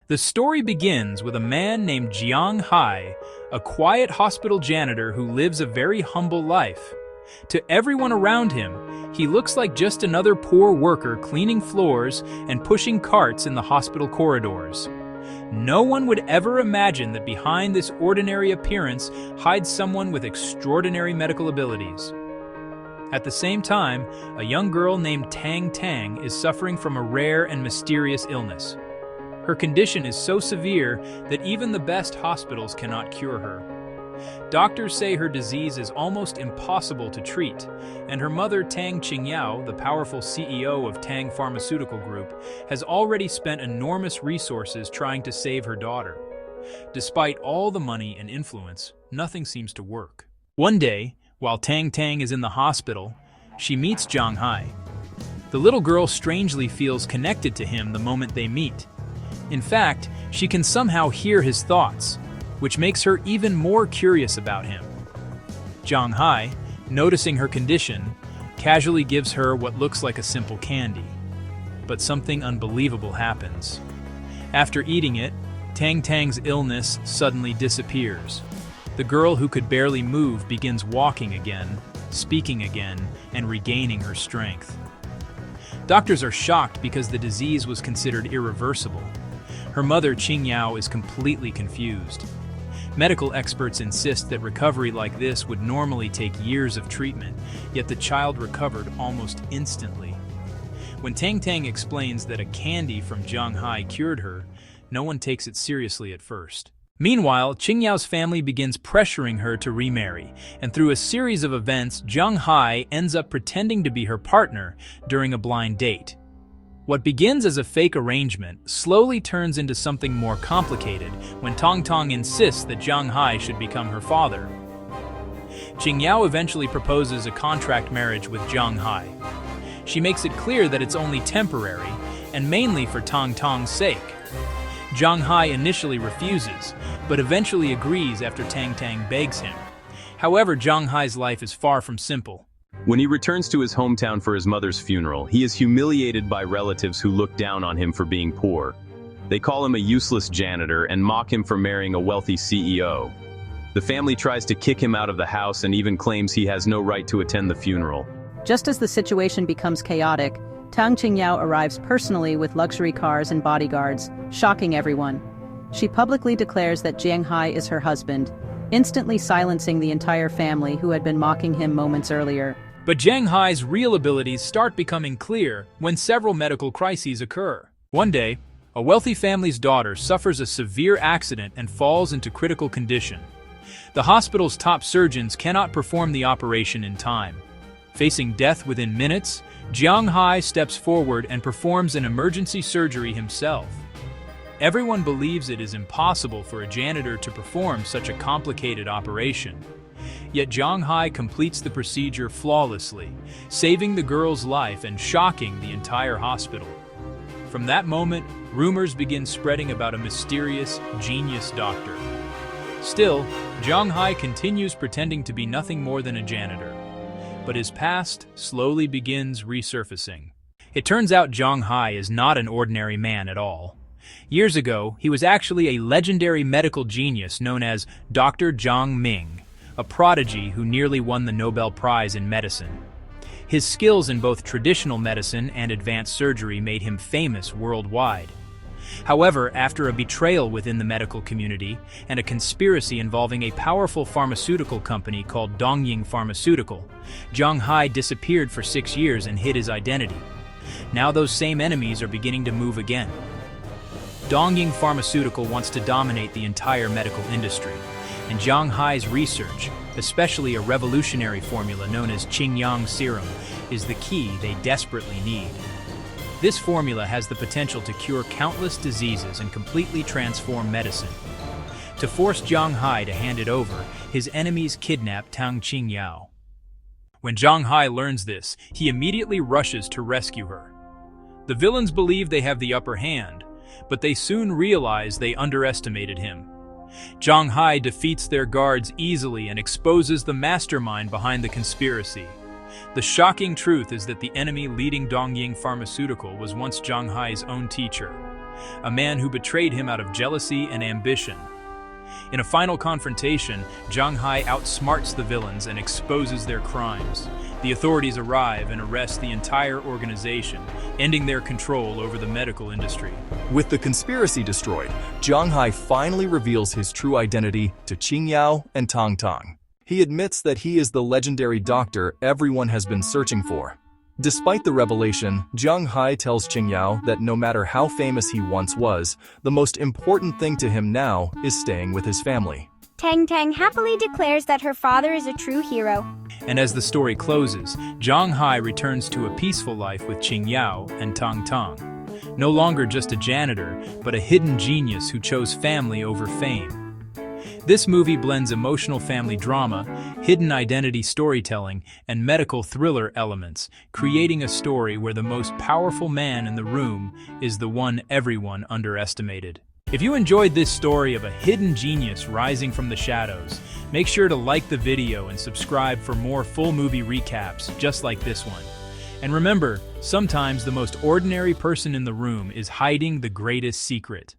The story begins with a man named Jiang Hai, a quiet hospital janitor who lives a very humble life. To everyone around him, he looks like just another poor worker cleaning floors and pushing carts in the hospital corridors. No one would ever imagine that behind this ordinary appearance hides someone with extraordinary medical abilities. At the same time, a young girl named Tang Tang is suffering from a rare and mysterious illness. Her condition is so severe that even the best hospitals cannot cure her. Doctors say her disease is almost impossible to treat, and her mother Tang Qingyao, the powerful CEO of Tang Pharmaceutical Group, has already spent enormous resources trying to save her daughter. Despite all the money and influence, nothing seems to work. One day, while Tang Tang is in the hospital, she meets Jiang Hai. The little girl strangely feels connected to him the moment they meet. In fact, she can somehow hear his thoughts, which makes her even more curious about him. Jiang Hai, noticing her condition, casually gives her what looks like a simple candy. But something unbelievable happens. After eating it, Tang Tang's illness suddenly disappears. The girl who could barely move begins walking again, speaking again, and regaining her strength. Doctors are shocked because the disease was considered irreversible. Her mother, Qingyao, is completely confused. Medical experts insist that recovery like this would normally take years of treatment, yet the child recovered almost instantly. When Tang Tang explains that a candy from Jiang Hai cured her, no one takes it seriously at first. Meanwhile, Qingyao's family begins pressuring her to remarry, and through a series of events, Jiang Hai ends up pretending to be her partner during a blind date. What begins as a fake arrangement slowly turns into something more complicated when Tang Tang insists that Jiang Hai should become her father. Qingyao eventually proposes a contract marriage with Jiang Hai. She makes it clear that it's only temporary, and mainly for Tang Tang's sake. Jiang Hai initially refuses, but eventually agrees after Tang Tang begs him. However, Jiang Hai's life is far from simple. When he returns to his hometown for his mother's funeral, he is humiliated by relatives who look down on him for being poor. They call him a useless janitor and mock him for marrying a wealthy CEO. The family tries to kick him out of the house and even claims he has no right to attend the funeral. Just as the situation becomes chaotic, Tang Qingyao arrives personally with luxury cars and bodyguards, shocking everyone. She publicly declares that Jiang Hai is her husband, instantly silencing the entire family who had been mocking him moments earlier. But Jiang Hai's real abilities start becoming clear when several medical crises occur. One day, a wealthy family's daughter suffers a severe accident and falls into critical condition. The hospital's top surgeons cannot perform the operation in time. Facing death within minutes, Jiang Hai steps forward and performs an emergency surgery himself. Everyone believes it is impossible for a janitor to perform such a complicated operation. Yet Jiang Hai completes the procedure flawlessly, saving the girl's life and shocking the entire hospital. From that moment, rumors begin spreading about a mysterious, genius doctor. Still, Jiang Hai continues pretending to be nothing more than a janitor. But his past slowly begins resurfacing. It turns out Jiang Hai is not an ordinary man at all. Years ago, he was actually a legendary medical genius known as Dr. Zhang Ming, a prodigy who nearly won the Nobel Prize in medicine. His skills in both traditional medicine and advanced surgery made him famous worldwide. However, after a betrayal within the medical community and a conspiracy involving a powerful pharmaceutical company called Dongying Pharmaceutical, Jiang Hai disappeared for 6 years and hid his identity. Now those same enemies are beginning to move again. Dongying Pharmaceutical wants to dominate the entire medical industry, and Jiang Hai's research, especially a revolutionary formula known as Qingyang Serum, is the key they desperately need. This formula has the potential to cure countless diseases and completely transform medicine. To force Jiang Hai to hand it over, his enemies kidnap Tang Qingyao. When Jiang Hai learns this, he immediately rushes to rescue her. The villains believe they have the upper hand, but they soon realize they underestimated him. Jiang Hai defeats their guards easily and exposes the mastermind behind the conspiracy. The shocking truth is that the enemy leading Dongying Pharmaceutical was once Jiang Hai's own teacher. a man who betrayed him out of jealousy and ambition. In a final confrontation, Jiang Hai outsmarts the villains and exposes their crimes. The authorities arrive and arrest the entire organization, ending their control over the medical industry. With the conspiracy destroyed, Jiang Hai finally reveals his true identity to Qing Yao and Tang Tang. He admits that he is the legendary doctor everyone has been searching for. Despite the revelation, Jiang Hai tells Qing Yao that no matter how famous he once was, the most important thing to him now is staying with his family. Tang Tang happily declares that her father is a true hero. And as the story closes, Jiang Hai returns to a peaceful life with Qing Yao and Tang Tang. No longer just a janitor, but a hidden genius who chose family over fame. This movie blends emotional family drama, hidden identity storytelling, and medical thriller elements, creating a story where the most powerful man in the room is the one everyone underestimated. If you enjoyed this story of a hidden genius rising from the shadows, make sure to like the video and subscribe for more full movie recaps just like this one. And remember, sometimes the most ordinary person in the room is hiding the greatest secret.